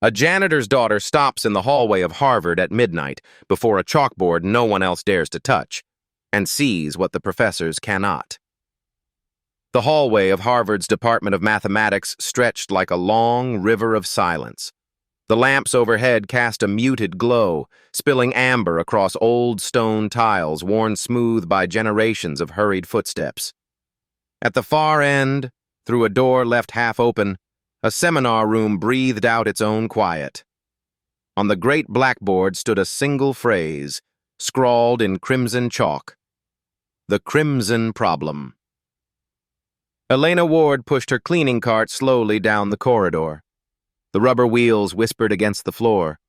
A janitor's daughter stops in the hallway of Harvard at midnight before a chalkboard no one else dares to touch, and sees what the professors cannot. The hallway of Harvard's Department of Mathematics stretched like a long river of silence. The lamps overhead cast a muted glow, spilling amber across old stone tiles worn smooth by generations of hurried footsteps. At the far end, through a door left half open, a seminar room breathed out its own quiet. On the great blackboard stood a single phrase, scrawled in crimson chalk: "The Crimson Problem." Elena Ward pushed her cleaning cart slowly down the corridor. The rubber wheels whispered against the floor.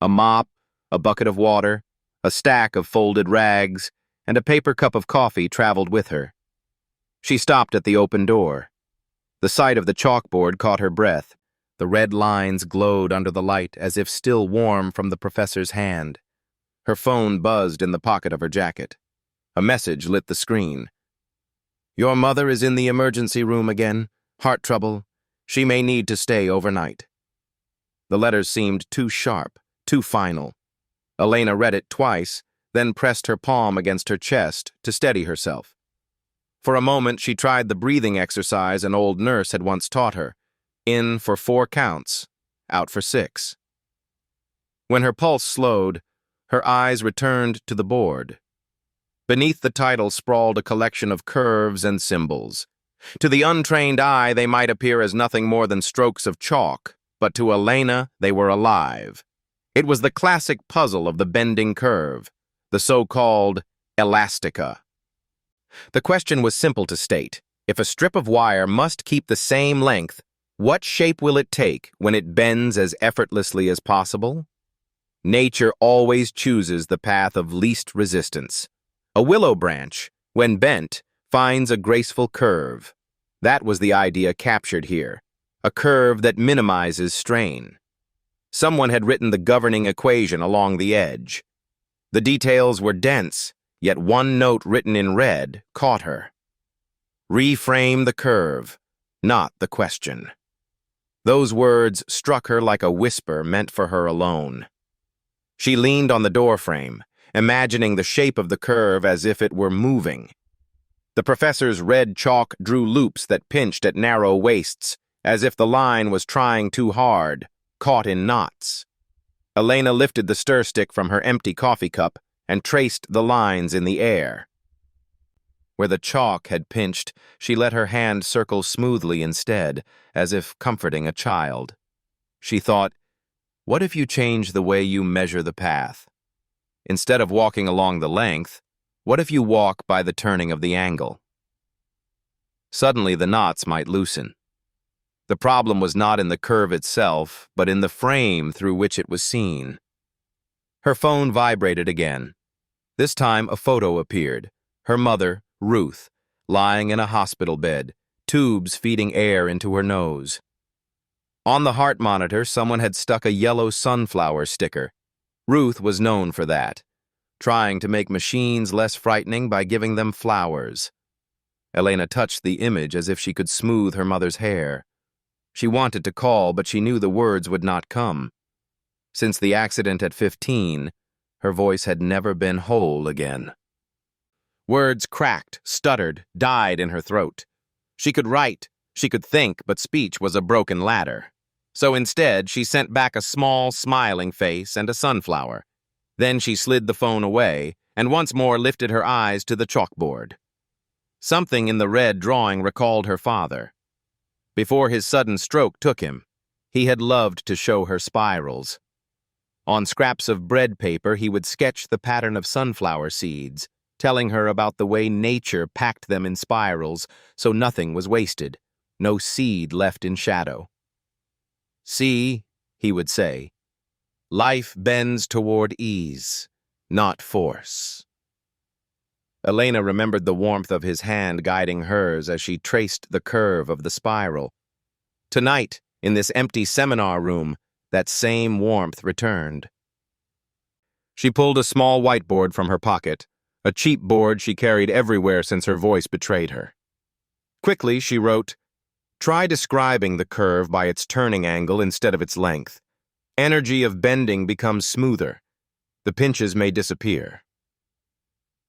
A mop, a bucket of water, a stack of folded rags, and a paper cup of coffee traveled with her. She stopped at the open door. The sight of the chalkboard caught her breath. The red lines glowed under the light as if still warm from the professor's hand. Her phone buzzed in the pocket of her jacket. A message lit the screen. "Your mother is in the emergency room again. Heart trouble. She may need to stay overnight." The letters seemed too sharp, too final. Elena read it twice, then pressed her palm against her chest to steady herself. For a moment, she tried the breathing exercise an old nurse had once taught her. In for 4 counts, out for 6. When her pulse slowed, her eyes returned to the board. Beneath the title sprawled a collection of curves and symbols. To the untrained eye, they might appear as nothing more than strokes of chalk, but to Elena, they were alive. It was the classic puzzle of the bending curve, the so-called elastica. The question was simple to state. If a strip of wire must keep the same length, what shape will it take when it bends as effortlessly as possible? Nature always chooses the path of least resistance. A willow branch, when bent, finds a graceful curve. That was the idea captured here, a curve that minimizes strain. Someone had written the governing equation along the edge. The details were dense, yet one note written in red caught her. Reframe the curve, not the question. Those words struck her like a whisper meant for her alone. She leaned on the doorframe, imagining the shape of the curve as if it were moving. The professor's red chalk drew loops that pinched at narrow waists, as if the line was trying too hard, caught in knots. Elena lifted the stir stick from her empty coffee cup and traced the lines in the air. Where the chalk had pinched, she let her hand circle smoothly instead, as if comforting a child. She thought, what if you change the way you measure the path? Instead of walking along the length, what if you walk by the turning of the angle? Suddenly the knots might loosen. The problem was not in the curve itself, but in the frame through which it was seen. Her phone vibrated again. This time a photo appeared. Her mother, Ruth, lying in a hospital bed, tubes feeding air into her nose. On the heart monitor, someone had stuck a yellow sunflower sticker. Ruth was known for that, trying to make machines less frightening by giving them flowers. Elena touched the image as if she could smooth her mother's hair. She wanted to call, but she knew the words would not come. Since the accident at 15, her voice had never been whole again. Words cracked, stuttered, died in her throat. She could write, she could think, but speech was a broken ladder. So instead, she sent back a small, smiling face and a sunflower. Then she slid the phone away and once more lifted her eyes to the chalkboard. Something in the red drawing recalled her father. Before his sudden stroke took him, he had loved to show her spirals. On scraps of bread paper, he would sketch the pattern of sunflower seeds, telling her about the way nature packed them in spirals so nothing was wasted, no seed left in shadow. "See," he would say, "life bends toward ease, not force." Elena remembered the warmth of his hand guiding hers as she traced the curve of the spiral. Tonight, in this empty seminar room, that same warmth returned. She pulled a small whiteboard from her pocket, a cheap board she carried everywhere since her voice betrayed her. Quickly, she wrote, "Try describing the curve by its turning angle instead of its length. Energy of bending becomes smoother. The pinches may disappear.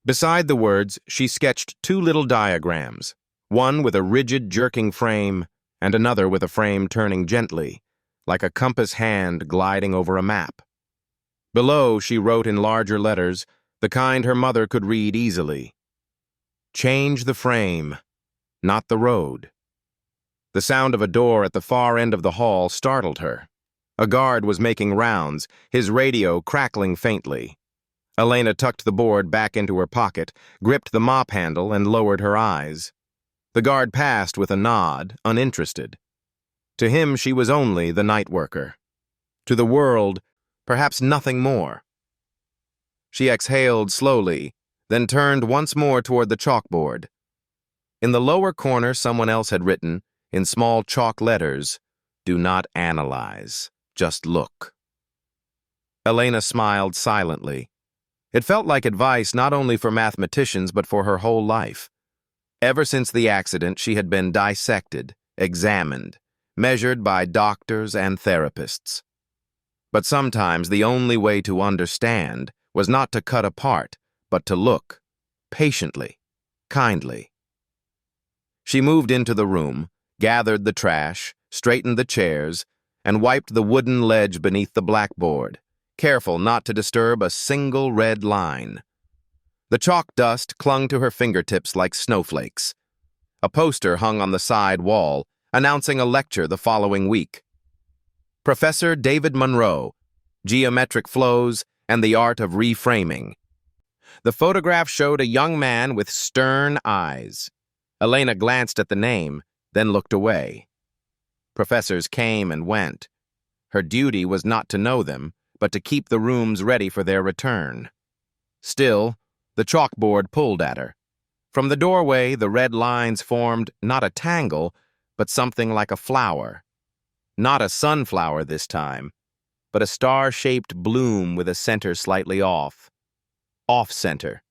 Beside the words, she sketched two little diagrams, one with a rigid, jerking frame, and another with a frame turning gently, like a compass hand gliding over a map. Below, she wrote in larger letters, the kind her mother could read easily. Change the frame, not the road. The sound of a door at the far end of the hall startled her. A guard was making rounds, his radio crackling faintly. Elena tucked the board back into her pocket, gripped the mop handle, and lowered her eyes. The guard passed with a nod, uninterested. To him, she was only the night worker. To the world, perhaps nothing more. She exhaled slowly, then turned once more toward the chalkboard. In the lower corner, someone else had written, in small chalk letters, "Do not analyze, just look." Elena smiled silently. It felt like advice not only for mathematicians but for her whole life. Ever since the accident, she had been dissected, examined, measured by doctors and therapists. But sometimes the only way to understand was not to cut apart, but to look, patiently, kindly. She moved into the room, gathered the trash, straightened the chairs, and wiped the wooden ledge beneath the blackboard, careful not to disturb a single red line. The chalk dust clung to her fingertips like snowflakes. A poster hung on the side wall, announcing a lecture the following week. Professor David Monroe, Geometric Flows and the Art of Reframing. The photograph showed a young man with stern eyes. Elena glanced at the name, then looked away. Professors came and went. Her duty was not to know them, but to keep the rooms ready for their return. Still, the chalkboard pulled at her. From the doorway, the red lines formed not a tangle, but something like a flower. Not a sunflower this time, but a star-shaped bloom with a center slightly off. Off-center.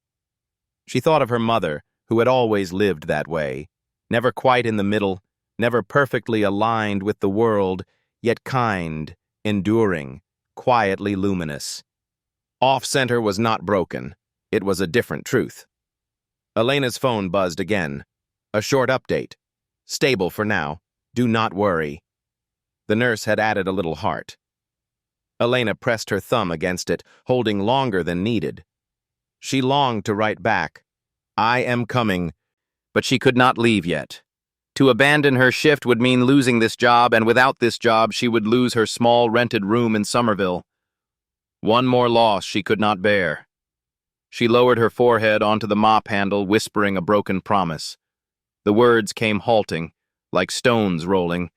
She thought of her mother, who had always lived that way, never quite in the middle, never perfectly aligned with the world, yet kind, enduring, quietly luminous. Off-center was not broken. It was a different truth. Elena's phone buzzed again. A short update. Stable for now. Do not worry. The nurse had added a little heart. Elena pressed her thumb against it, holding longer than needed. She longed to write back, "I am coming," but she could not leave yet. To abandon her shift would mean losing this job, and without this job she would lose her small rented room in Somerville. One more loss she could not bear. She lowered her forehead onto the mop handle, whispering a broken promise. The words came halting, like stones rolling.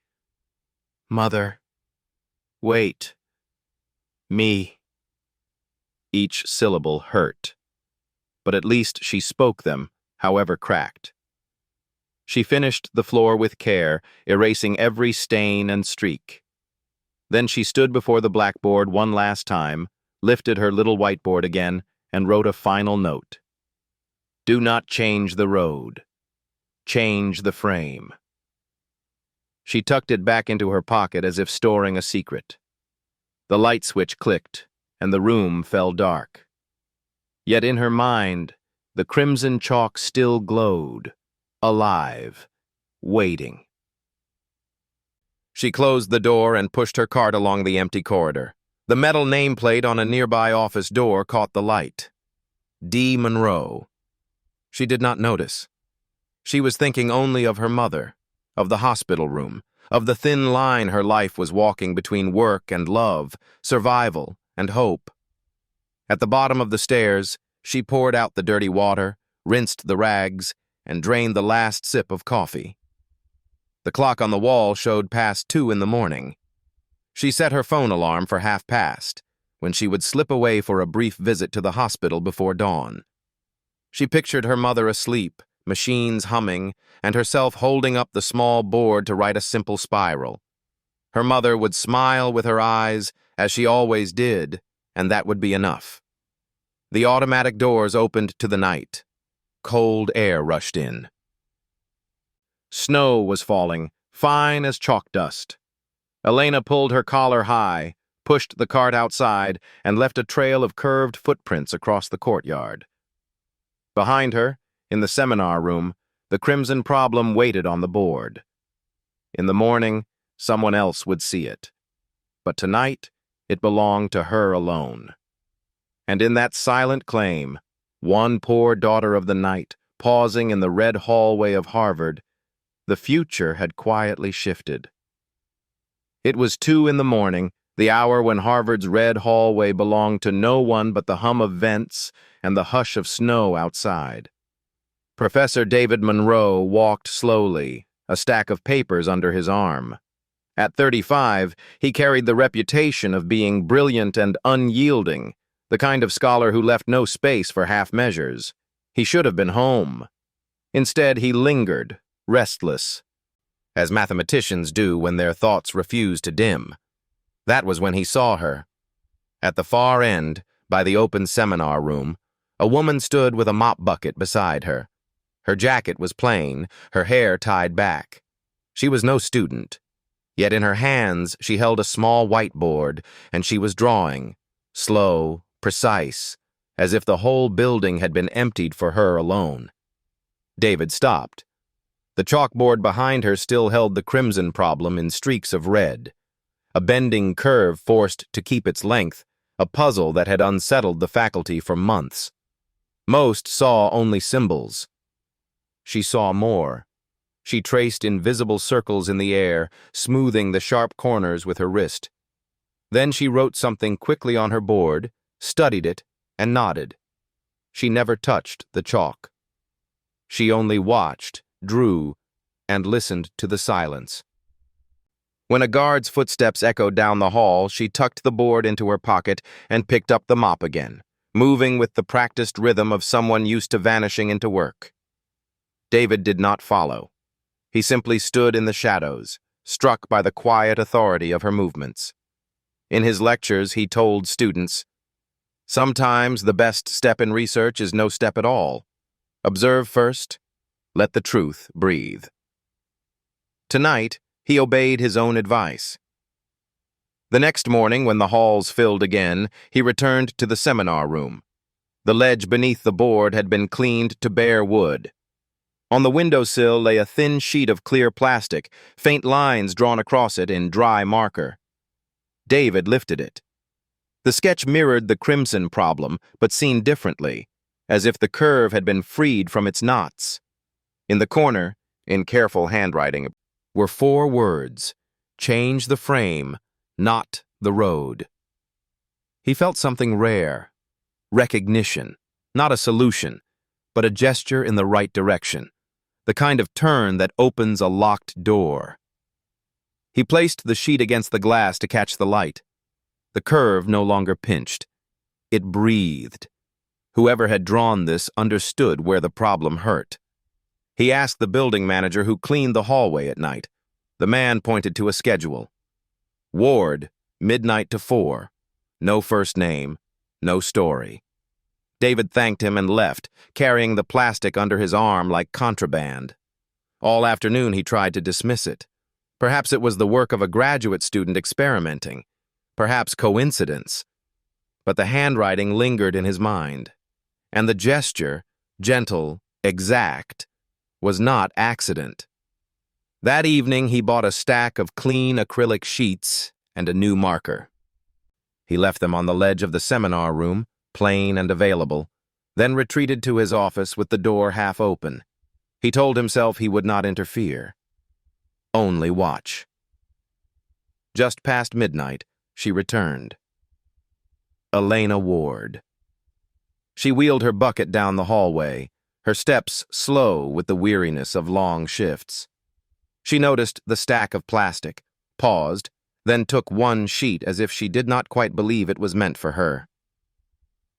"Mother. Wait. Me." Each syllable hurt, but at least she spoke them, however cracked. She finished the floor with care, erasing every stain and streak. Then she stood before the blackboard one last time, lifted her little whiteboard again, and wrote a final note. Do not change the road. Change the frame. She tucked it back into her pocket as if storing a secret. The light switch clicked, and the room fell dark. Yet in her mind, the crimson chalk still glowed, alive, waiting. She closed the door and pushed her cart along the empty corridor. The metal nameplate on a nearby office door caught the light. D. Monroe. She did not notice. She was thinking only of her mother, of the hospital room, of the thin line her life was walking between work and love, survival and hope. At the bottom of the stairs, she poured out the dirty water, rinsed the rags, and drained the last sip of coffee. The clock on the wall showed past 2 in the morning. She set her phone alarm for past, when she would slip away for a brief visit to the hospital before dawn. She pictured her mother asleep, machines humming, and herself holding up the small board to write a simple spiral. Her mother would smile with her eyes, as she always did, and that would be enough. The automatic doors opened to the night. Cold air rushed in. Snow was falling, fine as chalk dust. Elena pulled her collar high, pushed the cart outside, and left a trail of curved footprints across the courtyard. Behind her, in the seminar room, the crimson problem waited on the board. In the morning, someone else would see it. But tonight, it belonged to her alone. And in that silent claim, one poor daughter of the night, pausing in the red hallway of Harvard, the future had quietly shifted. It was 2 in the morning, the hour when Harvard's red hallway belonged to no one but the hum of vents and the hush of snow outside. Professor David Monroe walked slowly, a stack of papers under his arm. At 35, he carried the reputation of being brilliant and unyielding, the kind of scholar who left no space for half measures. He should have been home. Instead, he lingered, restless, as mathematicians do when their thoughts refuse to dim. That was when he saw her. At the far end, by the open seminar room, a woman stood with a mop bucket beside her. Her jacket was plain, her hair tied back. She was no student. Yet in her hands she held a small whiteboard, and she was drawing, slow, precise, as if the whole building had been emptied for her alone. David stopped. The chalkboard behind her still held the crimson problem in streaks of red. A bending curve forced to keep its length, a puzzle that had unsettled the faculty for months. Most saw only symbols. She saw more. She traced invisible circles in the air, smoothing the sharp corners with her wrist. Then she wrote something quickly on her board, studied it, and nodded. She never touched the chalk. She only watched, drew, and listened to the silence. When a guard's footsteps echoed down the hall, she tucked the board into her pocket and picked up the mop again, moving with the practiced rhythm of someone used to vanishing into work. David did not follow. He simply stood in the shadows, struck by the quiet authority of her movements. In his lectures, he told students, "Sometimes the best step in research is no step at all. Observe first, let the truth breathe." Tonight, he obeyed his own advice. The next morning, when the halls filled again, he returned to the seminar room. The ledge beneath the board had been cleaned to bare wood. On the windowsill lay a thin sheet of clear plastic, faint lines drawn across it in dry marker. David lifted it. The sketch mirrored the crimson problem, but seen differently, as if the curve had been freed from its knots. In the corner, in careful handwriting, were 4 words: "Change the frame, not the road." He felt something rare. Recognition, not a solution, but a gesture in the right direction. The kind of turn that opens a locked door. He placed the sheet against the glass to catch the light. The curve no longer pinched. It breathed. Whoever had drawn this understood where the problem hurt. He asked the building manager who cleaned the hallway at night. The man pointed to a schedule. Ward, midnight to 4. No first name, no story. David thanked him and left, carrying the plastic under his arm like contraband. All afternoon he tried to dismiss it. Perhaps it was the work of a graduate student experimenting. Perhaps coincidence. But the handwriting lingered in his mind. And the gesture, gentle, exact, was not accident. That evening he bought a stack of clean acrylic sheets and a new marker. He left them on the ledge of the seminar room, plain and available, then retreated to his office with the door half open. He told himself he would not interfere. Only watch. Just past midnight, she returned. Elena Ward. She wheeled her bucket down the hallway, her steps slow with the weariness of long shifts. She noticed the stack of plastic, paused, then took one sheet as if she did not quite believe it was meant for her.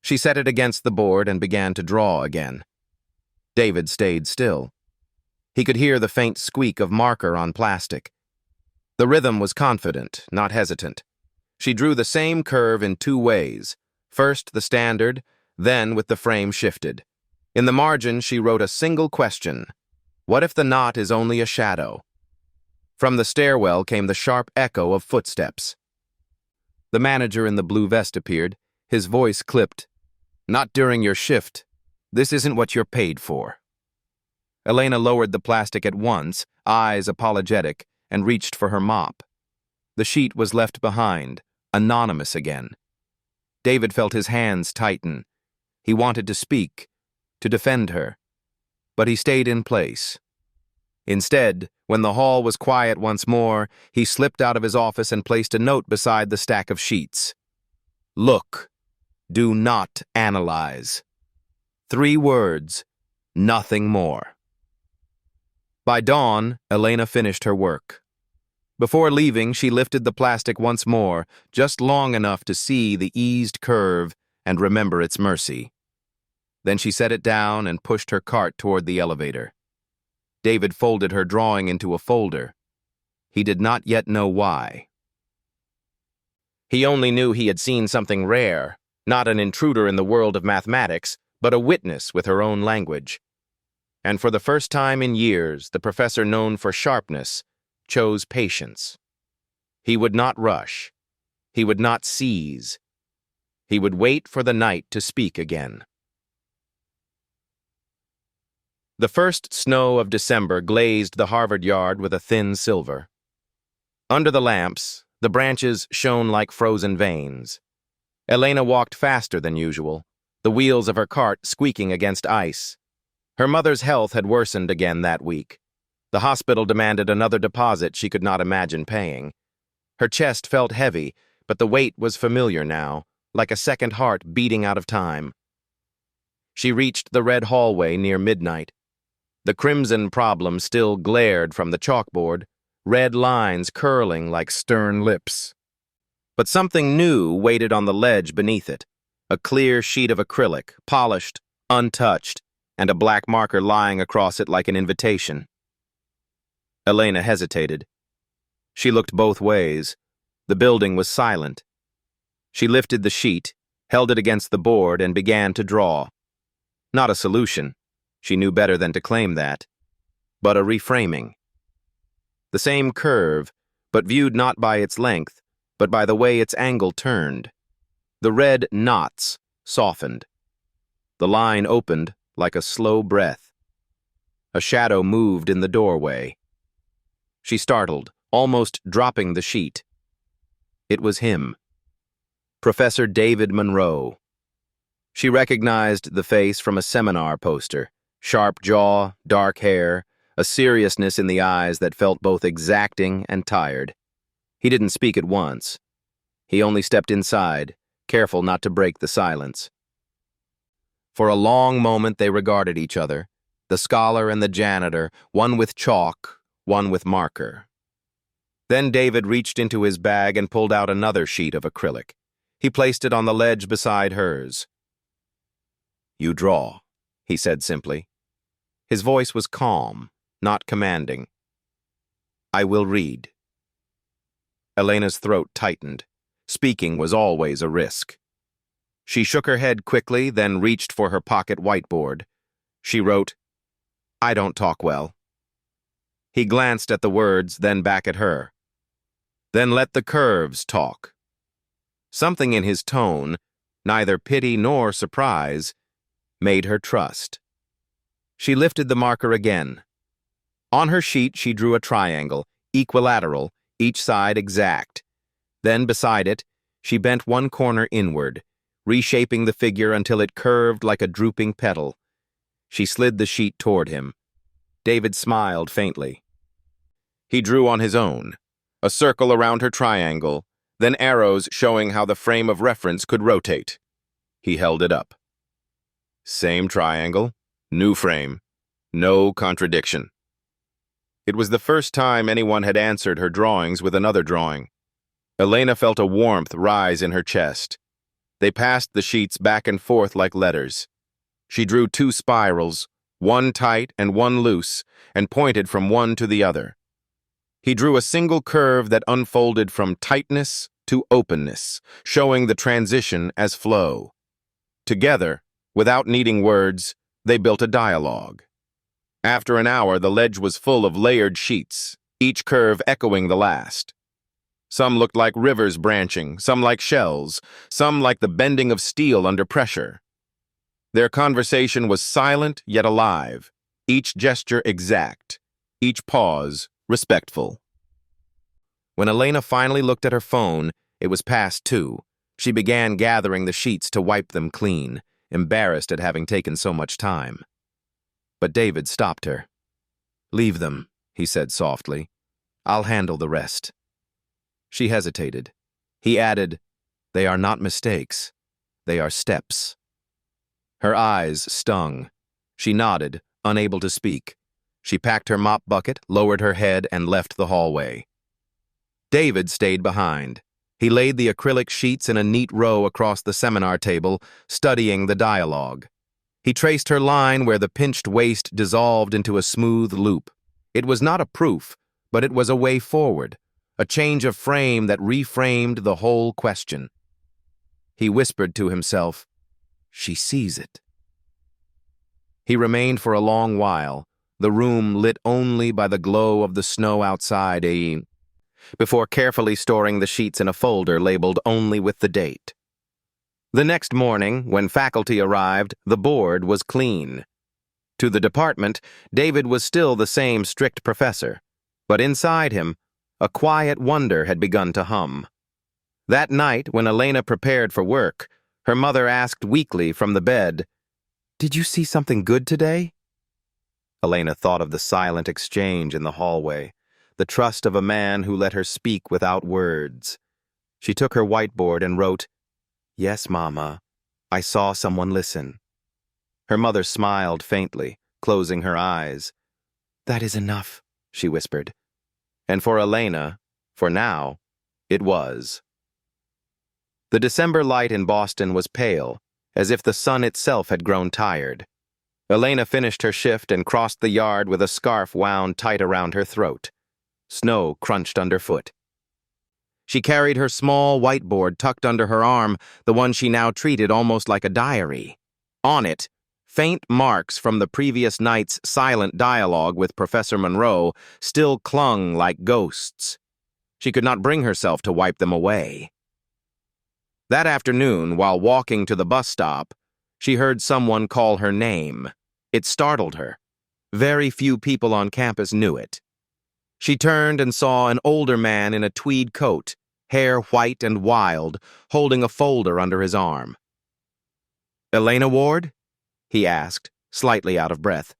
She set it against the board and began to draw again. David stayed still. He could hear the faint squeak of marker on plastic. The rhythm was confident, not hesitant. She drew the same curve in 2 ways, first the standard, then with the frame shifted. In the margin, she wrote a single question: what if the knot is only a shadow? From the stairwell came the sharp echo of footsteps. The manager in the blue vest appeared, his voice clipped. "Not during your shift. This isn't what you're paid for." Elena lowered the plastic at once, eyes apologetic, and reached for her mop. The sheet was left behind, anonymous again. David felt his hands tighten. He wanted to speak, to defend her, but he stayed in place. Instead, when the hall was quiet once more, he slipped out of his office and placed a note beside the stack of sheets. "Look, do not analyze." 3 words, nothing more. By dawn, Elena finished her work. Before leaving, she lifted the plastic once more, just long enough to see the eased curve and remember its mercy. Then she set it down and pushed her cart toward the elevator. David folded her drawing into a folder. He did not yet know why. He only knew he had seen something rare, not an intruder in the world of mathematics, but a witness with her own language. And for the first time in years, the professor known for sharpness chose patience. He would not rush. He would not seize. He would wait for the night to speak again. The first snow of December glazed the Harvard yard with a thin silver. Under the lamps, the branches shone like frozen veins. Elena walked faster than usual, the wheels of her cart squeaking against ice. Her mother's health had worsened again that week. The hospital demanded another deposit she could not imagine paying. Her chest felt heavy, but the weight was familiar now, like a second heart beating out of time. She reached the red hallway near midnight. The crimson problem still glared from the chalkboard, red lines curling like stern lips. But something new waited on the ledge beneath it, a clear sheet of acrylic, polished, untouched, and a black marker lying across it like an invitation. Elena hesitated. She looked both ways. The building was silent. She lifted the sheet, held it against the board, and began to draw. Not a solution. She knew better than to claim that, but a reframing. The same curve, but viewed not by its length, but by the way its angle turned. The red knots softened. The line opened like a slow breath. A shadow moved in the doorway. She startled, almost dropping the sheet. It was him. Professor David Monroe. She recognized the face from a seminar poster. Sharp jaw, dark hair, a seriousness in the eyes that felt both exacting and tired. He didn't speak at once. He only stepped inside, careful not to break the silence. For a long moment they regarded each other, the scholar and the janitor, one with chalk, one with marker. Then David reached into his bag and pulled out another sheet of acrylic. He placed it on the ledge beside hers. "You draw," he said simply. His voice was calm, not commanding. "I will read." Elena's throat tightened. Speaking was always a risk. She shook her head quickly, then reached for her pocket whiteboard. She wrote, "I don't talk well." He glanced at the words, then back at her. "Then let the curves talk." Something in his tone, neither pity nor surprise, made her trust. She lifted the marker again. On her sheet she drew a triangle, equilateral, each side exact. Then beside it, she bent one corner inward, reshaping the figure until it curved like a drooping petal. She slid the sheet toward him. David smiled faintly. He drew on his own, a circle around her triangle, then arrows showing how the frame of reference could rotate. He held it up. Same triangle, new frame, no contradiction. It was the first time anyone had answered her drawings with another drawing. Elena felt a warmth rise in her chest. They passed the sheets back and forth like letters. She drew 2 spirals, one tight and one loose, and pointed from one to the other. He drew a single curve that unfolded from tightness to openness, showing the transition as flow. Together, without needing words, they built a dialogue. After an hour, the ledge was full of layered sheets, each curve echoing the last. Some looked like rivers branching, some like shells, some like the bending of steel under pressure. Their conversation was silent yet alive, each gesture exact, each pause respectful. When Elena finally looked at her phone, it was past 2. She began gathering the sheets to wipe them clean, embarrassed at having taken so much time. But David stopped her. "Leave them," he said softly. "I'll handle the rest." She hesitated. He added, "They are not mistakes. They are steps." Her eyes stung. She nodded, unable to speak. She packed her mop bucket, lowered her head, and left the hallway. David stayed behind. He laid the acrylic sheets in a neat row across the seminar table, studying the dialogue. He traced her line where the pinched waist dissolved into a smooth loop. It was not a proof, but it was a way forward, a change of frame that reframed the whole question. He whispered to himself, "She sees it." He remained for a long while, the room lit only by the glow of the snow outside, before carefully storing the sheets in a folder labeled only with the date. The next morning, when faculty arrived, the board was clean. To the department, David was still the same strict professor, but inside him, a quiet wonder had begun to hum. That night, when Elena prepared for work, her mother asked weakly from the bed, "Did you see something good today?" Elena thought of the silent exchange in the hallway, the trust of a man who let her speak without words. She took her whiteboard and wrote, "Yes, Mama, I saw someone listen." Her mother smiled faintly, closing her eyes. "That is enough," she whispered. And for Elena, for now, it was. The December light in Boston was pale, as if the sun itself had grown tired. Elena finished her shift and crossed the yard with a scarf wound tight around her throat. Snow crunched underfoot. She carried her small whiteboard tucked under her arm, the one she now treated almost like a diary. On it, faint marks from the previous night's silent dialogue with Professor Monroe still clung like ghosts. She could not bring herself to wipe them away. That afternoon, while walking to the bus stop, she heard someone call her name. It startled her. Very few people on campus knew it. She turned and saw an older man in a tweed coat, hair white and wild, holding a folder under his arm. "Elena Ward?" he asked, slightly out of breath.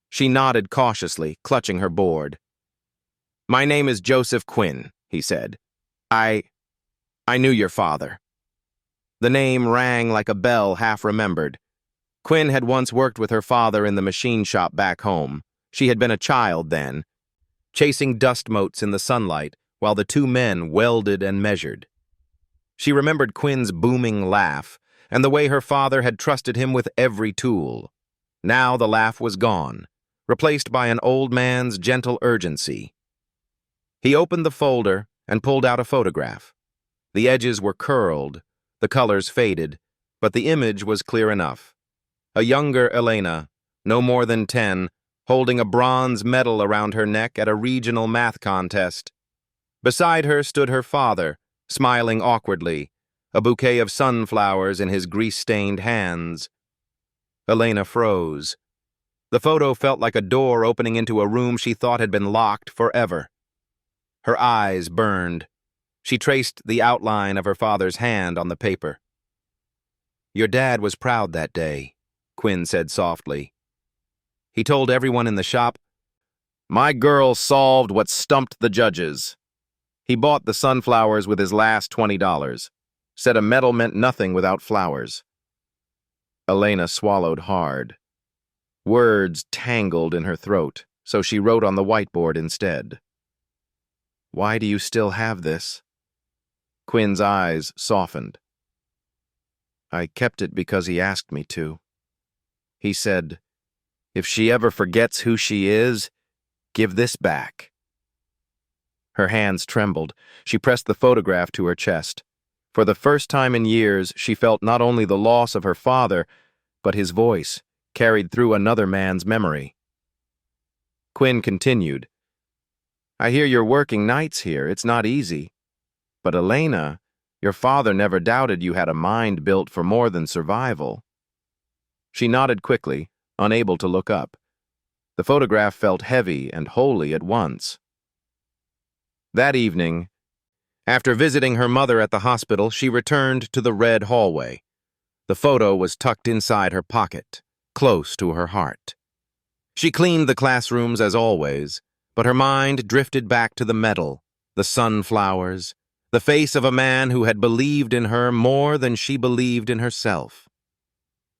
She nodded cautiously, clutching her board. "My name is Joseph Quinn," he said. I knew your father." The name rang like a bell half remembered. Quinn had once worked with her father in the machine shop back home. She had been a child then, chasing dust motes in the sunlight while the two men welded and measured. She remembered Quinn's booming laugh and the way her father had trusted him with every tool. Now the laugh was gone, replaced by an old man's gentle urgency. He opened the folder and pulled out a photograph. The edges were curled, the colors faded, but the image was clear enough. A younger Elena, no more than 10, holding a bronze medal around her neck at a regional math contest. Beside her stood her father, smiling awkwardly, a bouquet of sunflowers in his grease-stained hands. Elena froze. The photo felt like a door opening into a room she thought had been locked forever. Her eyes burned. She traced the outline of her father's hand on the paper. "Your dad was proud that day," Quinn said softly. He told everyone in the shop, "My girl solved what stumped the judges." He bought the sunflowers with his last $20, said a medal meant nothing without flowers. Elena swallowed hard. Words tangled in her throat, so she wrote on the whiteboard instead. "Why do you still have this?" Quinn's eyes softened. "I kept it because he asked me to. He said, if she ever forgets who she is, give this back." Her hands trembled. She pressed the photograph to her chest. For the first time in years, she felt not only the loss of her father, but his voice, carried through another man's memory. Quinn continued, "I hear you're working nights here. It's not easy. But Elena, your father never doubted you had a mind built for more than survival. She nodded quickly, unable to look up. The photograph felt heavy and holy at once. That evening, after visiting her mother at the hospital, she returned to the red hallway. The photo was tucked inside her pocket, close to her heart. She cleaned the classrooms as always, but her mind drifted back to the medal, the sunflowers, the face of a man who had believed in her more than she believed in herself.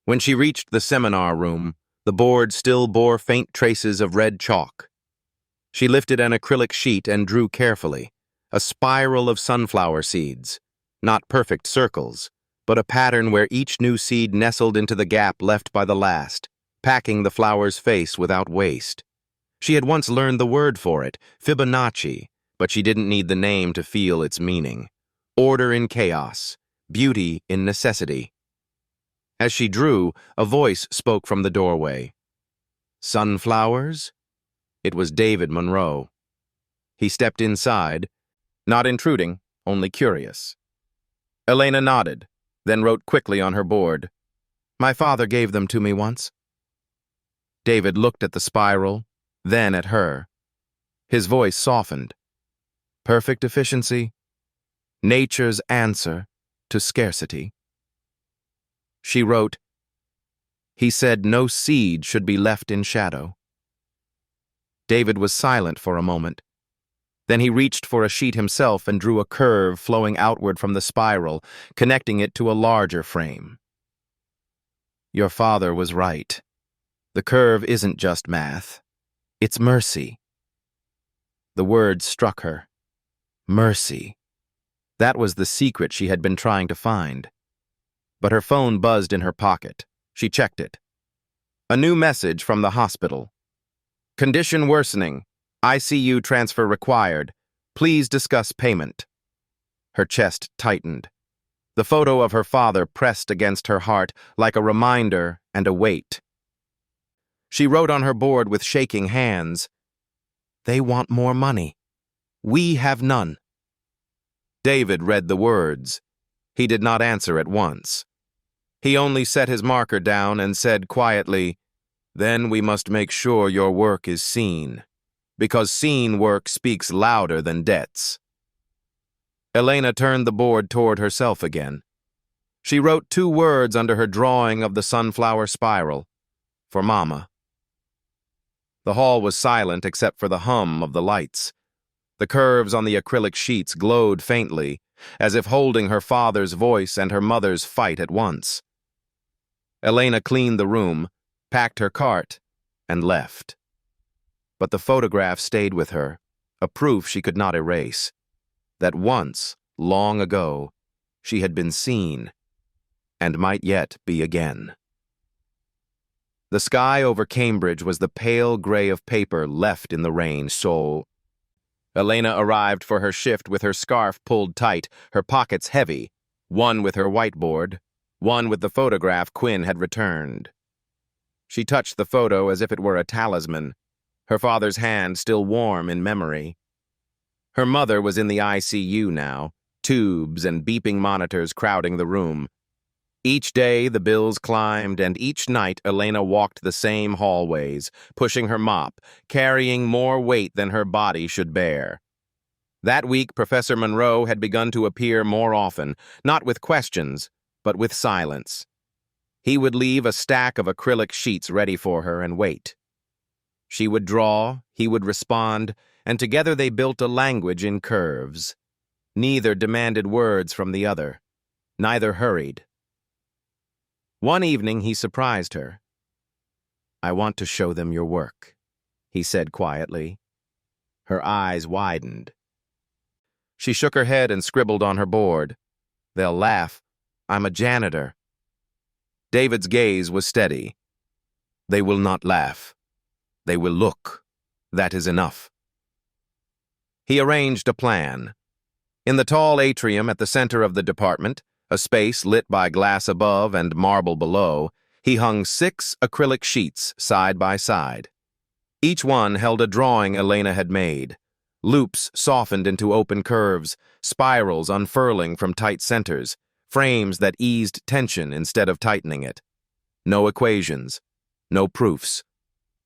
When she reached the seminar room, the board still bore faint traces of red chalk. She lifted an acrylic sheet and drew carefully, a spiral of sunflower seeds, not perfect circles, but a pattern where each new seed nestled into the gap left by the last, packing the flower's face without waste. She had once learned the word for it, Fibonacci, but she didn't need the name to feel its meaning. Order in chaos, beauty in necessity. As she drew, a voice spoke from the doorway. Sunflowers? It was David Monroe. He stepped inside, not intruding, only curious. Elena nodded, then wrote quickly on her board. My father gave them to me once. David looked at the spiral, then at her. His voice softened. Perfect efficiency, nature's answer to scarcity. She wrote, he said no seed should be left in shadow. David was silent for a moment. Then he reached for a sheet himself and drew a curve flowing outward from the spiral, connecting it to a larger frame. Your father was right. The curve isn't just math. It's mercy. The word struck her. Mercy. That was the secret she had been trying to find. But her phone buzzed in her pocket. She checked it. A new message from the hospital. Condition worsening. ICU transfer required. Please discuss payment. Her chest tightened. The photo of her father pressed against her heart like a reminder and a weight. She wrote on her board with shaking hands, They want more money. We have none. David read the words. He did not answer at once. He only set his marker down and said quietly, Then we must make sure your work is seen, because seen work speaks louder than debts. Elena turned the board toward herself again. She wrote 2 words under her drawing of the sunflower spiral, for Mama. The hall was silent except for the hum of the lights. The curves on the acrylic sheets glowed faintly, as if holding her father's voice and her mother's fight at once. Elena cleaned the room, packed her cart, and left. But the photograph stayed with her, a proof she could not erase, that once, long ago, she had been seen, and might yet be again. The sky over Cambridge was the pale gray of paper left in the rain, so Elena arrived for her shift with her scarf pulled tight, her pockets heavy, one with her whiteboard, one with the photograph Quinn had returned. She touched the photo as if it were a talisman, her father's hand still warm in memory. Her mother was in the ICU now, tubes and beeping monitors crowding the room. Each day the bills climbed, and each night Elena walked the same hallways, pushing her mop, carrying more weight than her body should bear. That week Professor Monroe had begun to appear more often, not with questions, but with silence. He would leave a stack of acrylic sheets ready for her and wait. She would draw, he would respond, and together they built a language in curves. Neither demanded words from the other. Neither hurried. One evening he surprised her. I want to show them your work, he said quietly. Her eyes widened. She shook her head and scribbled on her board. They'll laugh. I'm a janitor. David's gaze was steady. They will not laugh. They will look. That is enough. He arranged a plan. In the tall atrium at the center of the department, a space lit by glass above and marble below, he hung 6 acrylic sheets side by side. Each one held a drawing Elena had made, Loops softened into open curves, spirals unfurling from tight centers, frames that eased tension instead of tightening it. No equations, no proofs,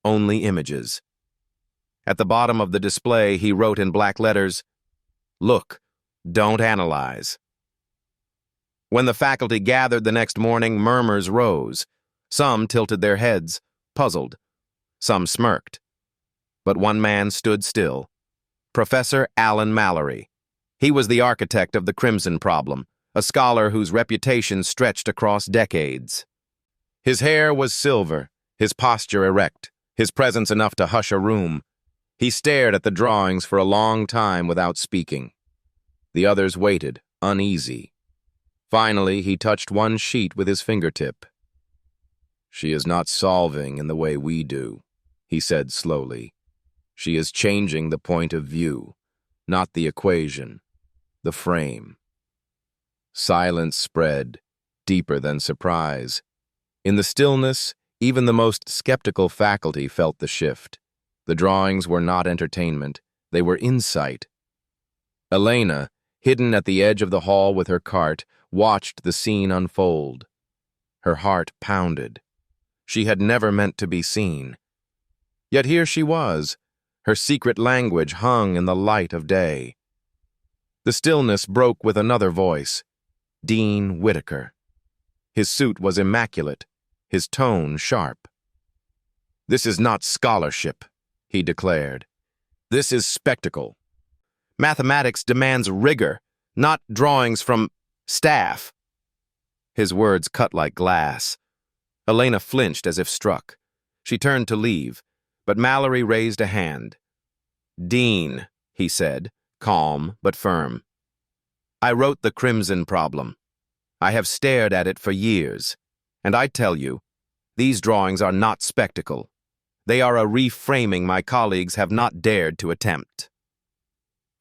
only images. At the bottom of the display, he wrote in black letters, "Look, don't analyze." When the faculty gathered the next morning, murmurs rose. Some tilted their heads, puzzled. Some smirked. But one man stood still. Professor Alan Mallory. He was the architect of the Crimson Problem, a scholar whose reputation stretched across decades. His hair was silver, his posture erect, his presence enough to hush a room. He stared at the drawings for a long time without speaking. The others waited, uneasy. Finally, he touched one sheet with his fingertip. "She is not solving in the way we do," he said slowly. "She is changing the point of view, not the equation, the frame." Silence spread, deeper than surprise. In the stillness, even the most skeptical faculty felt the shift. The drawings were not entertainment, they were insight. Elena, hidden at the edge of the hall with her cart, watched the scene unfold. Her heart pounded. She had never meant to be seen. Yet here she was. Her secret language hung in the light of day. The stillness broke with another voice, Dean Whitaker. His suit was immaculate, his tone sharp. "This is not scholarship," he declared. "This is spectacle. Mathematics demands rigor, not drawings from staff." His words cut like glass. Elena flinched as if struck. She turned to leave, but Mallory raised a hand. "Dean," he said, calm but firm. "I wrote the Crimson Problem. I have stared at it for years, and I tell you, these drawings are not spectacle. They are a reframing my colleagues have not dared to attempt."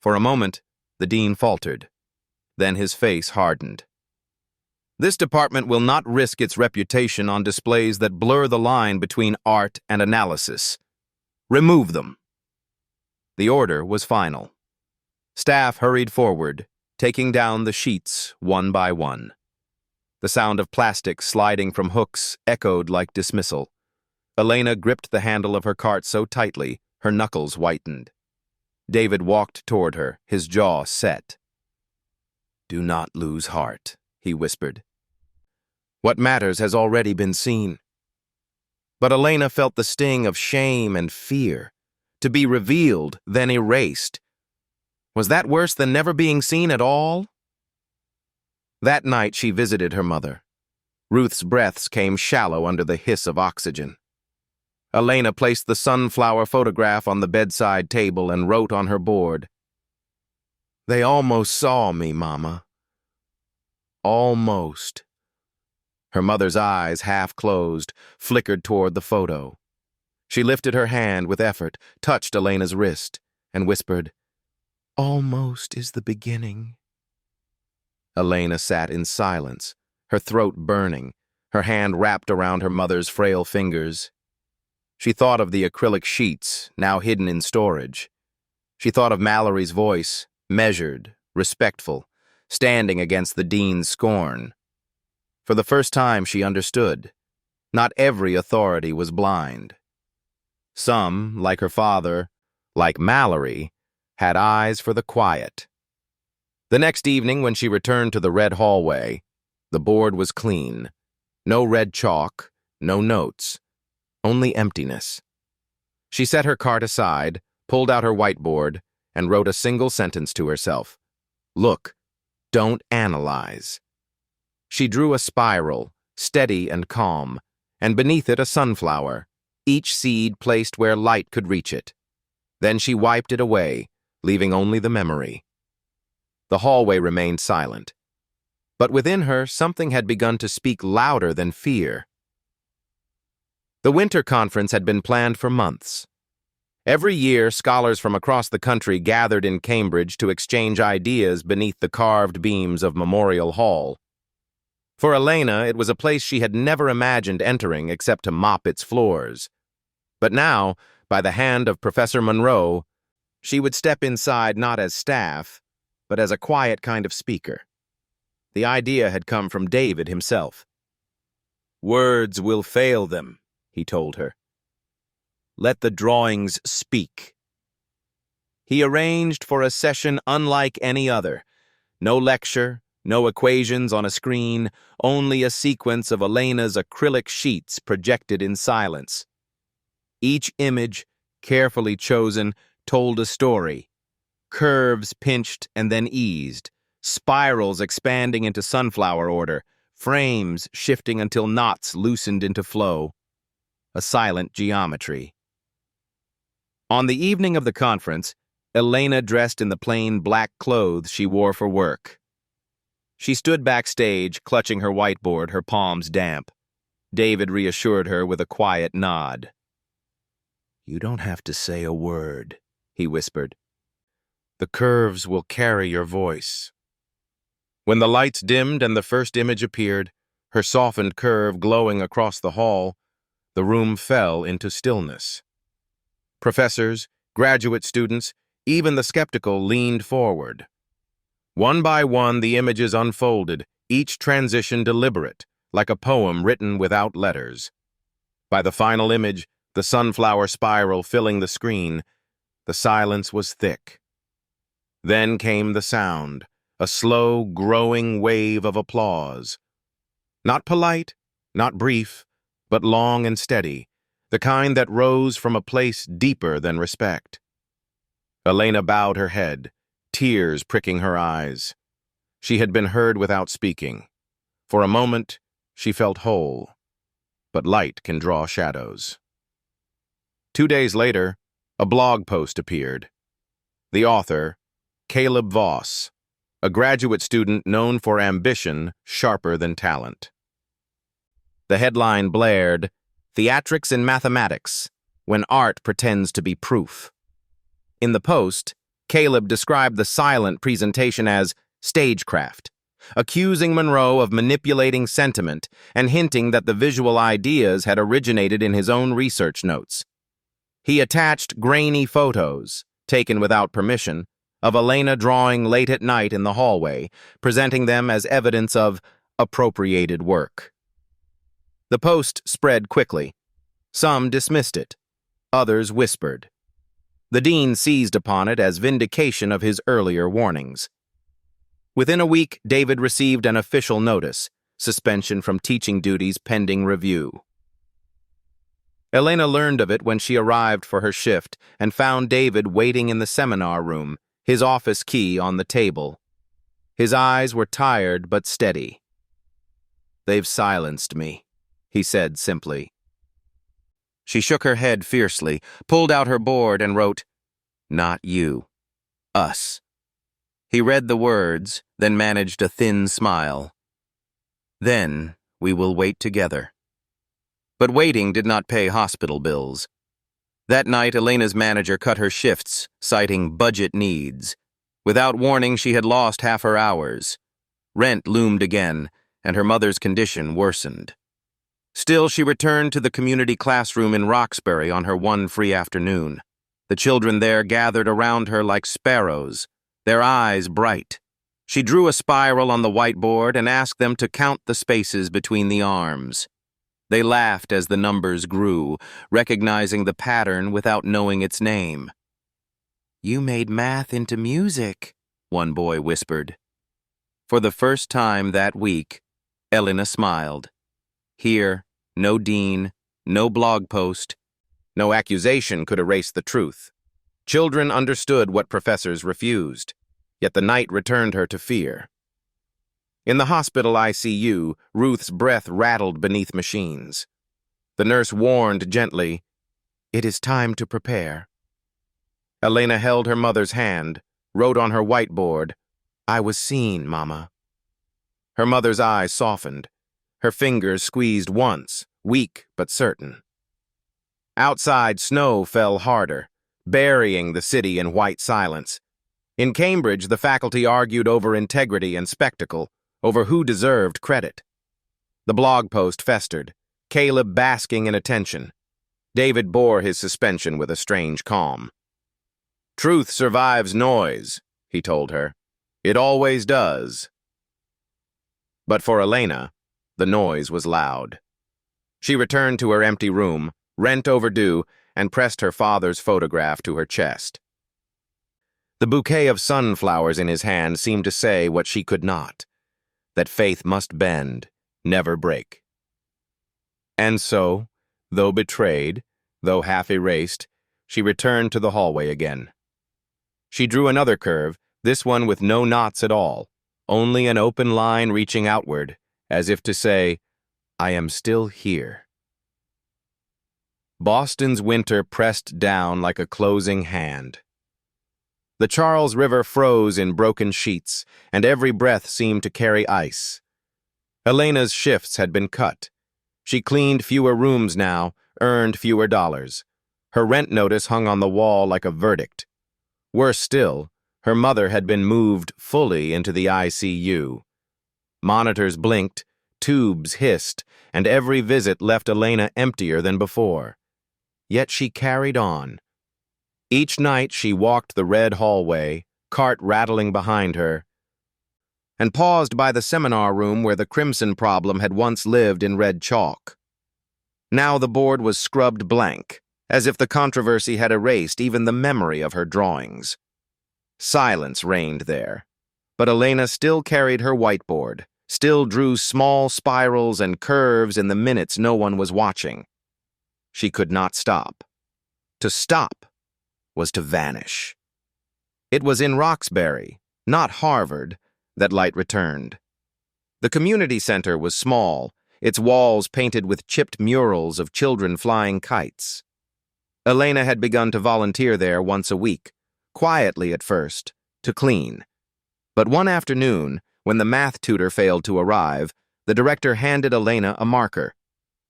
For a moment, the dean faltered. Then his face hardened. "This department will not risk its reputation on displays that blur the line between art and analysis. Remove them." The order was final. Staff hurried forward, taking down the sheets one by one. The sound of plastic sliding from hooks echoed like dismissal. Elena gripped the handle of her cart so tightly, her knuckles whitened. David walked toward her, his jaw set. "Do not lose heart," he whispered. "What matters has already been seen." But Elena felt the sting of shame and fear. To be revealed, then erased. Was that worse than never being seen at all? That night she visited her mother. Ruth's breaths came shallow under the hiss of oxygen. Elena placed the sunflower photograph on the bedside table and wrote on her board, "They almost saw me, Mama. Almost." Her mother's eyes, half closed, flickered toward the photo. She lifted her hand with effort, touched Elena's wrist, and whispered, "Almost is the beginning." Elena sat in silence, her throat burning, her hand wrapped around her mother's frail fingers. She thought of the acrylic sheets, now hidden in storage. She thought of Mallory's voice, measured, respectful, standing against the dean's scorn. For the first time she understood. Not every authority was blind. Some, like her father, like Mallory, had eyes for the quiet. The next evening, when she returned to the red hallway, the board was clean. No red chalk, no notes, only emptiness. She set her cart aside, pulled out her whiteboard, and wrote a single sentence to herself. "Look, don't analyze." She drew a spiral, steady and calm, and beneath it a sunflower, each seed placed where light could reach it. Then she wiped it away, leaving only the memory. The hallway remained silent. But within her, something had begun to speak louder than fear. The winter conference had been planned for months. Every year, scholars from across the country gathered in Cambridge to exchange ideas beneath the carved beams of Memorial Hall. For Elena, it was a place she had never imagined entering except to mop its floors. But now, by the hand of Professor Monroe, She would step inside not as staff, but as a quiet kind of speaker. The idea had come from David himself. "Words will fail them," he told her. "Let the drawings speak." He arranged for a session unlike any other. No lecture, no equations on a screen, only a sequence of Elena's acrylic sheets projected in silence. Each image, carefully chosen, told a story. Curves pinched and then eased, spirals expanding into sunflower order, frames shifting until knots loosened into flow. A silent geometry. On the evening of the conference, Elena dressed in the plain black clothes she wore for work. She stood backstage, clutching her whiteboard, her palms damp. David reassured her with a quiet nod. "You don't have to say a word," he whispered. "The curves will carry your voice." When the lights dimmed and the first image appeared, her softened curve glowing across the hall, the room fell into stillness. Professors, graduate students, even the skeptical leaned forward. One by one, the images unfolded, each transition deliberate, like a poem written without letters. By the final image, the sunflower spiral filling the screen, the silence was thick. Then came the sound, a slow, growing wave of applause. Not polite, not brief, but long and steady, the kind that rose from a place deeper than respect. Elena bowed her head, tears pricking her eyes. She had been heard without speaking. For a moment, she felt whole. But light can draw shadows. 2 days later, a blog post appeared. The author, Caleb Voss, a graduate student known for ambition sharper than talent. The headline blared, "Theatrics in Mathematics, when art pretends to be proof." In the post, Caleb described the silent presentation as stagecraft, accusing Monroe of manipulating sentiment and hinting that the visual ideas had originated in his own research notes. He attached grainy photos, taken without permission, of Elena drawing late at night in the hallway, presenting them as evidence of appropriated work. The post spread quickly. Some dismissed it. Others whispered. The dean seized upon it as vindication of his earlier warnings. Within a week, David received an official notice, suspension from teaching duties pending review. Elena learned of it when she arrived for her shift and found David waiting in the seminar room, his office key on the table. His eyes were tired but steady. "They've silenced me," he said simply. She shook her head fiercely, pulled out her board and wrote, "Not you. Us." He read the words, then managed a thin smile. "Then we will wait together." But waiting did not pay hospital bills. That night, Elena's manager cut her shifts, citing budget needs. Without warning, she had lost half her hours. Rent loomed again, and her mother's condition worsened. Still, she returned to the community classroom in Roxbury on her one free afternoon. The children there gathered around her like sparrows, their eyes bright. She drew a spiral on the whiteboard and asked them to count the spaces between the arms. They laughed as the numbers grew, recognizing the pattern without knowing its name. "You made math into music," one boy whispered. For the first time that week, Elena smiled. Here, no dean, no blog post, no accusation could erase the truth. Children understood what professors refused, yet the night returned her to fear. In the hospital ICU, Ruth's breath rattled beneath machines. The nurse warned gently, "It is time to prepare." Elena held her mother's hand, wrote on her whiteboard, "I was seen, Mama." Her mother's eyes softened. Her fingers squeezed once, weak but certain. Outside, snow fell harder, burying the city in white silence. In Cambridge, the faculty argued over integrity and spectacle, over who deserved credit. The blog post festered, Caleb basking in attention. David bore his suspension with a strange calm. Truth survives noise, he told her. It always does. But for Elena, the noise was loud. She returned to her empty room, rent overdue, and pressed her father's photograph to her chest. The bouquet of sunflowers in his hand seemed to say what she could not, that faith must bend, never break. And so, though betrayed, though half erased, she returned to the hallway again. She drew another curve, this one with no knots at all, only an open line reaching outward, as if to say, I am still here. Boston's winter pressed down like a closing hand. The Charles River froze in broken sheets, and every breath seemed to carry ice. Elena's shifts had been cut. She cleaned fewer rooms now, earned fewer dollars. Her rent notice hung on the wall like a verdict. Worse still, her mother had been moved fully into the ICU. Monitors blinked, tubes hissed, and every visit left Elena emptier than before. Yet she carried on. Each night she walked the red hallway, cart rattling behind her, and paused by the seminar room where the crimson problem had once lived in red chalk. Now the board was scrubbed blank, as if the controversy had erased even the memory of her drawings. Silence reigned there, but Elena still carried her whiteboard, still drew small spirals and curves in the minutes no one was watching. She could not stop. To stop was to vanish. It was in Roxbury, not Harvard, that light returned. The community center was small, its walls painted with chipped murals of children flying kites. Elena had begun to volunteer there once a week, quietly at first, to clean. But one afternoon, when the math tutor failed to arrive, the director handed Elena a marker.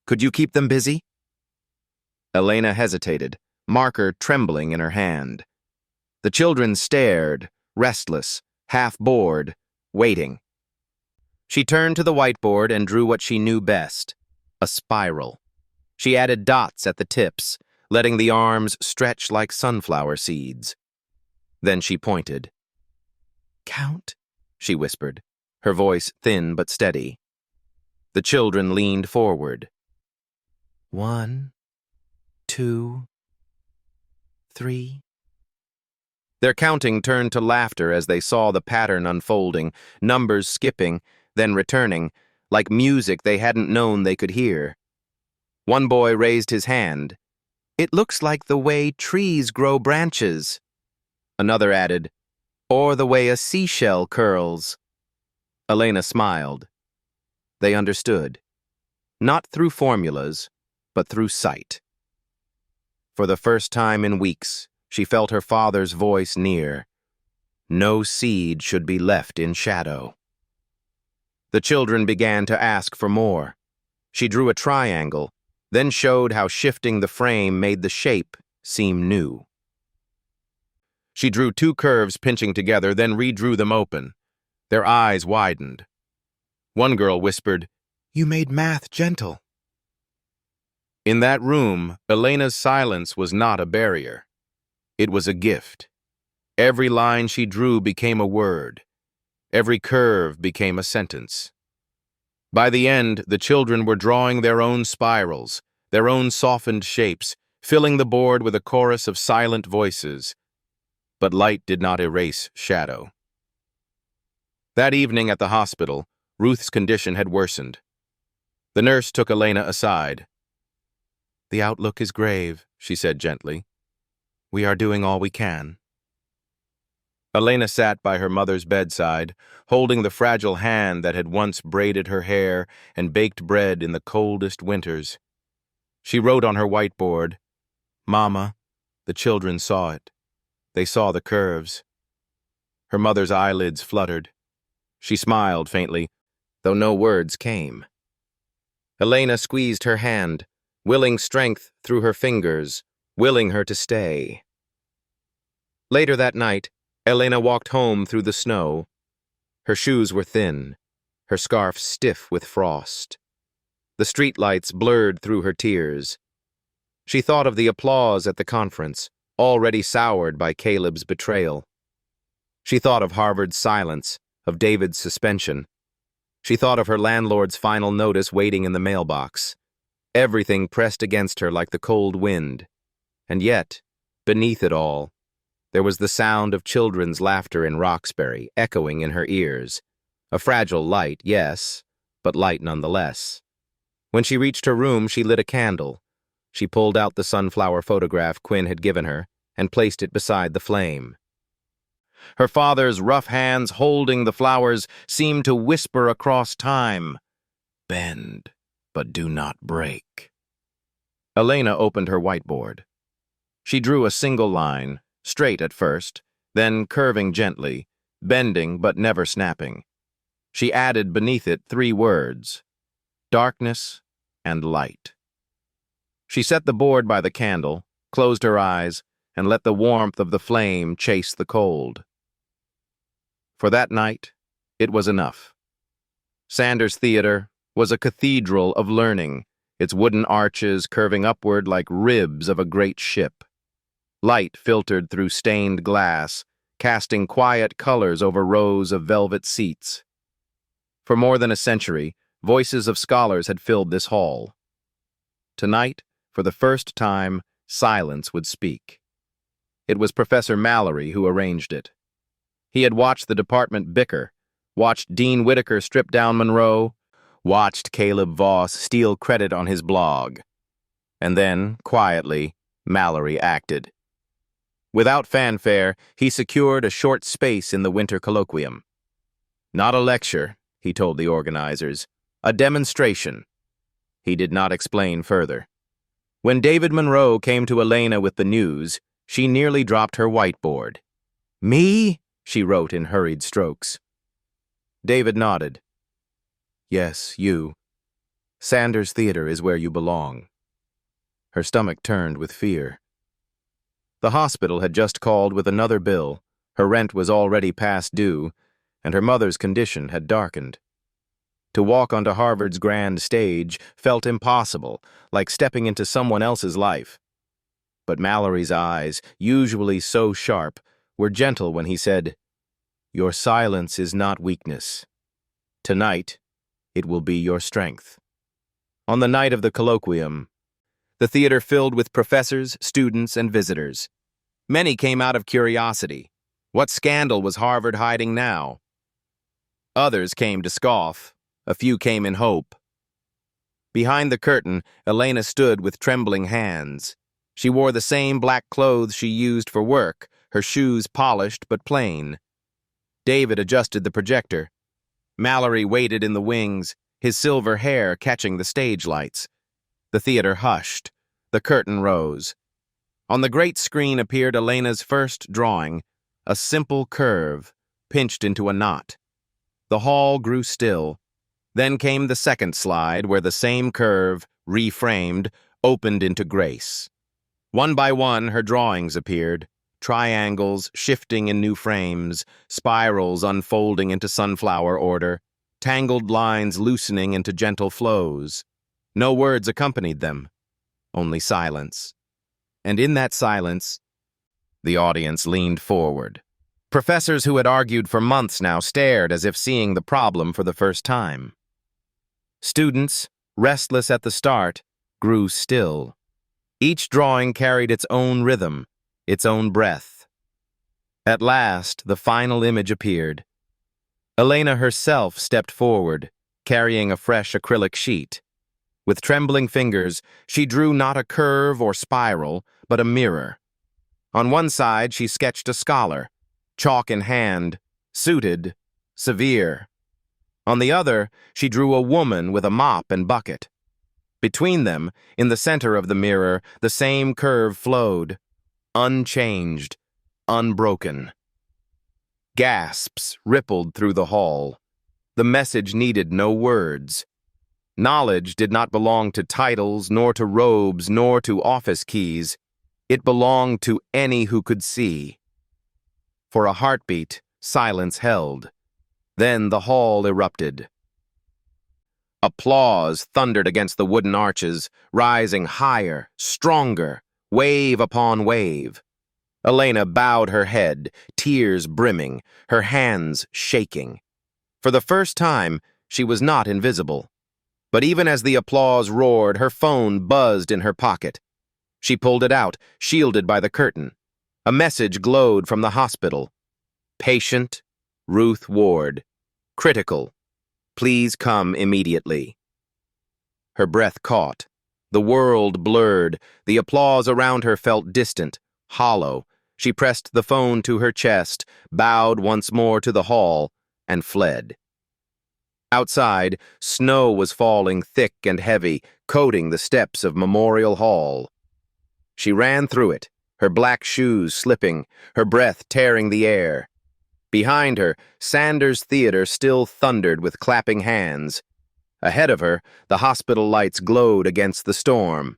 Could you keep them busy? Elena hesitated, marker trembling in her hand. The children stared, restless, half bored, waiting. She turned to the whiteboard and drew what she knew best, a spiral. She added dots at the tips, letting the arms stretch like sunflower seeds. Then she pointed. Count, she whispered, her voice thin but steady. The children leaned forward. 1, 2, 3. Their counting turned to laughter as they saw the pattern unfolding, numbers skipping, then returning, like music they hadn't known they could hear. One boy raised his hand. It looks like the way trees grow branches. Another added, or the way a seashell curls. Elena smiled. They understood. Not through formulas, but through sight. For the first time in weeks, she felt her father's voice near. No seed should be left in shadow. The children began to ask for more. She drew a triangle, then showed how shifting the frame made the shape seem new. She drew 2 curves pinching together, then redrew them open. Their eyes widened. One girl whispered, "You made math gentle." In that room, Elena's silence was not a barrier. It was a gift. Every line she drew became a word. Every curve became a sentence. By the end, the children were drawing their own spirals, their own softened shapes, filling the board with a chorus of silent voices. But light did not erase shadow. That evening at the hospital, Ruth's condition had worsened. The nurse took Elena aside. "The outlook is grave," she said gently. "We are doing all we can." Elena sat by her mother's bedside, holding the fragile hand that had once braided her hair and baked bread in the coldest winters. She wrote on her whiteboard, "Mama." The children saw it. They saw the curves. Her mother's eyelids fluttered. She smiled faintly, though no words came. Elena squeezed her hand, willing strength through her fingers, willing her to stay. Later that night, Elena walked home through the snow. Her shoes were thin, her scarf stiff with frost. The streetlights blurred through her tears. She thought of the applause at the conference, already soured by Caleb's betrayal. She thought of Harvard's silence, of David's suspension. She thought of her landlord's final notice waiting in the mailbox. Everything pressed against her like the cold wind. And yet, beneath it all, there was the sound of children's laughter in Roxbury echoing in her ears. A fragile light, yes, but light nonetheless. When she reached her room, she lit a candle. She pulled out the sunflower photograph Quinn had given her and placed it beside the flame. Her father's rough hands holding the flowers seemed to whisper across time, "Bend, but do not break." Elena opened her whiteboard. She drew a single line, straight at first, then curving gently, bending but never snapping. She added beneath it 3 words: darkness and light. She set the board by the candle, closed her eyes, and let the warmth of the flame chase the cold. For that night, it was enough. Sanders Theater was a cathedral of learning, its wooden arches curving upward like ribs of a great ship. Light filtered through stained glass, casting quiet colors over rows of velvet seats. For more than a century, voices of scholars had filled this hall. Tonight, for the first time, silence would speak. It was Professor Mallory who arranged it. He had watched the department bicker, watched Dean Whitaker strip down Monroe, watched Caleb Voss steal credit on his blog. And then, quietly, Mallory acted. Without fanfare, he secured a short space in the winter colloquium. Not a lecture, he told the organizers, a demonstration. He did not explain further. When David Monroe came to Elena with the news, she nearly dropped her whiteboard. "Me?" she wrote in hurried strokes. David nodded. "Yes, you. Sanders Theater is where you belong." Her stomach turned with fear. The hospital had just called with another bill, her rent was already past due, and her mother's condition had darkened. To walk onto Harvard's grand stage felt impossible, like stepping into someone else's life. But Mallory's eyes, usually so sharp, were gentle when he said, "Your silence is not weakness. Tonight, it will be your strength." On the night of the colloquium, the theater filled with professors, students, and visitors. Many came out of curiosity. What scandal was Harvard hiding now? Others came to scoff. A few came in hope. Behind the curtain, Elena stood with trembling hands. She wore the same black clothes she used for work, her shoes polished but plain. David adjusted the projector. Mallory waited in the wings, his silver hair catching the stage lights. The theater hushed. The curtain rose. On the great screen appeared Elena's first drawing, a simple curve, pinched into a knot. The hall grew still. Then came the second slide, where the same curve, reframed, opened into grace. One by one, her drawings appeared, triangles shifting in new frames, spirals unfolding into sunflower order, tangled lines loosening into gentle flows. No words accompanied them, only silence. And in that silence, the audience leaned forward. Professors who had argued for months now stared as if seeing the problem for the first time. Students, restless at the start, grew still. Each drawing carried its own rhythm, its own breath. At last, the final image appeared. Elena herself stepped forward, carrying a fresh acrylic sheet. With trembling fingers, she drew not a curve or spiral, but a mirror. On one side, she sketched a scholar, chalk in hand, suited, severe. On the other, she drew a woman with a mop and bucket. Between them, in the center of the mirror, the same curve flowed, unchanged, unbroken. Gasps rippled through the hall. The message needed no words. Knowledge did not belong to titles, nor to robes, nor to office keys. It belonged to any who could see. For a heartbeat, silence held. Then the hall erupted. Applause thundered against the wooden arches, rising higher, stronger, wave upon wave. Elena bowed her head, tears brimming, her hands shaking. For the first time, she was not invisible. But even as the applause roared, her phone buzzed in her pocket. She pulled it out, shielded by the curtain. A message glowed from the hospital. Patient, Ruth Ward. Critical. Please come immediately. Her breath caught. The world blurred. The applause around her felt distant, hollow. She pressed the phone to her chest, bowed once more to the hall, and fled. Outside, snow was falling thick and heavy, coating the steps of Memorial Hall. She ran through it, her black shoes slipping, her breath tearing the air. Behind her, Sanders Theater still thundered with clapping hands. Ahead of her, the hospital lights glowed against the storm.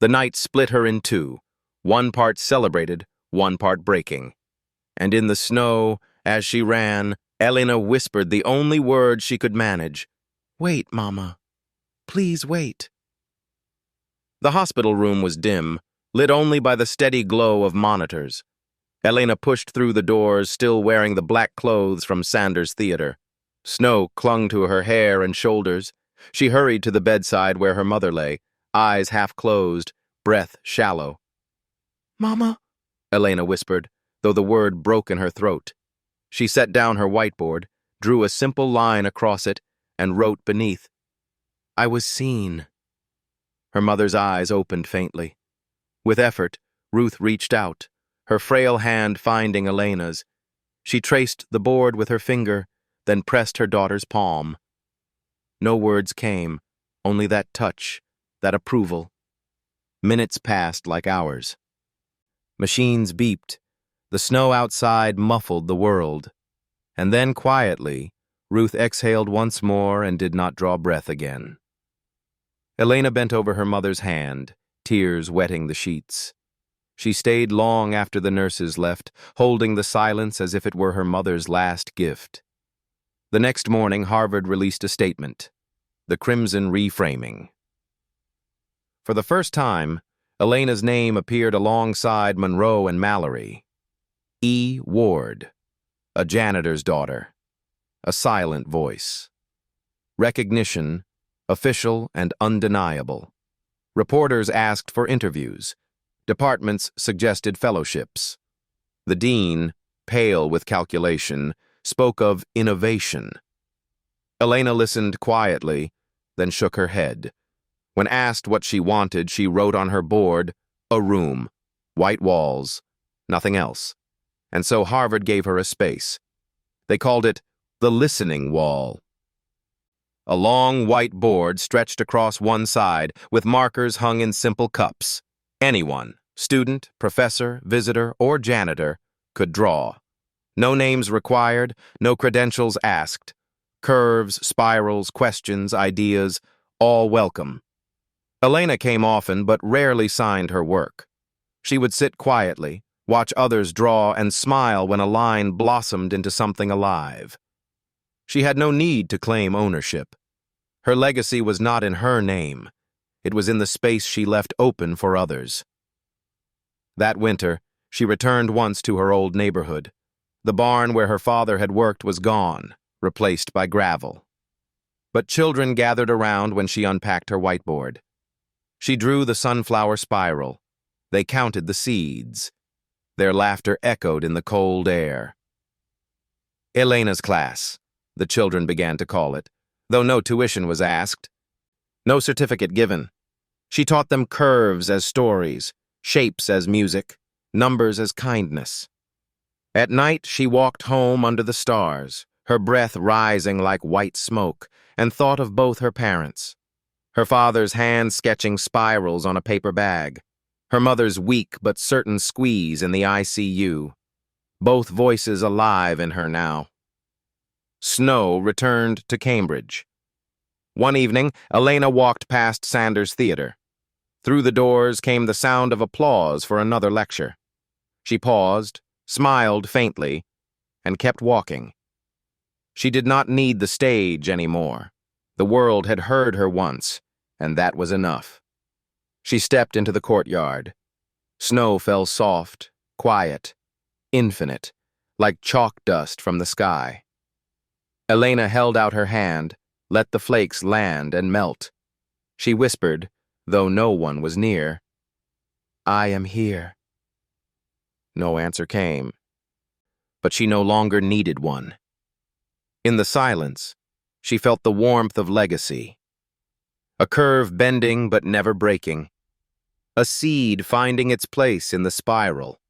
The night split her in two, one part celebrated, one part breaking. And in the snow, as she ran, Elena whispered the only word she could manage. "Wait, Mama. Please wait." The hospital room was dim, lit only by the steady glow of monitors. Elena pushed through the doors, still wearing the black clothes from Sanders Theater. Snow clung to her hair and shoulders. She hurried to the bedside where her mother lay, eyes half closed, breath shallow. "Mama," Elena whispered, though the word broke in her throat. She set down her whiteboard, drew a simple line across it, and wrote beneath, "I was seen." Her mother's eyes opened faintly. With effort, Ruth reached out, her frail hand finding Elena's. She traced the board with her finger, then pressed her daughter's palm. No words came, only that touch, that approval. Minutes passed like hours. Machines beeped. The snow outside muffled the world. And then, quietly, Ruth exhaled once more and did not draw breath again. Elena bent over her mother's hand, tears wetting the sheets. She stayed long after the nurses left, holding the silence as if it were her mother's last gift. The next morning, Harvard released a statement, the Crimson Reframing. For the first time, Elena's name appeared alongside Monroe and Mallory. E. Ward, a janitor's daughter, a silent voice. Recognition, official and undeniable. Reporters asked for interviews. Departments suggested fellowships. The dean, pale with calculation, spoke of innovation. Elena listened quietly, then shook her head. When asked what she wanted, she wrote on her board, a room, white walls, nothing else. And so Harvard gave her a space. They called it the listening wall. A long white board stretched across one side with markers hung in simple cups. Anyone, student, professor, visitor, or janitor, could draw. No names required, no credentials asked. Curves, spirals, questions, ideas, all welcome. Elena came often but rarely signed her work. She would sit quietly, watch others draw, and smile when a line blossomed into something alive. She had no need to claim ownership. Her legacy was not in her name. It was in the space she left open for others. That winter, she returned once to her old neighborhood. The barn where her father had worked was gone, replaced by gravel. But children gathered around when she unpacked her whiteboard. She drew the sunflower spiral. They counted the seeds. Their laughter echoed in the cold air. Elena's class, the children began to call it, though no tuition was asked. No certificate given. She taught them curves as stories, shapes as music, numbers as kindness. At night, she walked home under the stars, her breath rising like white smoke, and thought of both her parents. Her father's hand sketching spirals on a paper bag, her mother's weak but certain squeeze in the ICU. Both voices alive in her now. Snow returned to Cambridge. One evening, Elena walked past Sanders Theater. Through the doors came the sound of applause for another lecture. She paused, smiled faintly, and kept walking. She did not need the stage anymore. The world had heard her once, and that was enough. She stepped into the courtyard. Snow fell soft, quiet, infinite, like chalk dust from the sky. Elena held out her hand, let the flakes land and melt. She whispered, though no one was near, "I am here." No answer came, but she no longer needed one. In the silence, she felt the warmth of legacy. A curve bending but never breaking. A seed finding its place in the spiral.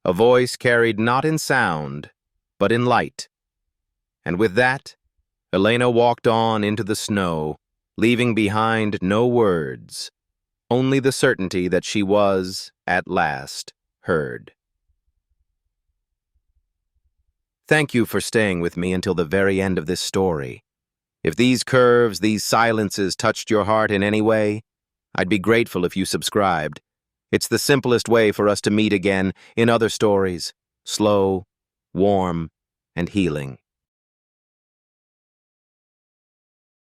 A voice carried not in sound, but in light. And with that, Elena walked on into the snow, leaving behind no words, only the certainty that she was, at last, heard. Thank you for staying with me until the very end of this story. If these curves, these silences touched your heart in any way, I'd be grateful if you subscribed. It's the simplest way for us to meet again in other stories, slow, warm, and healing.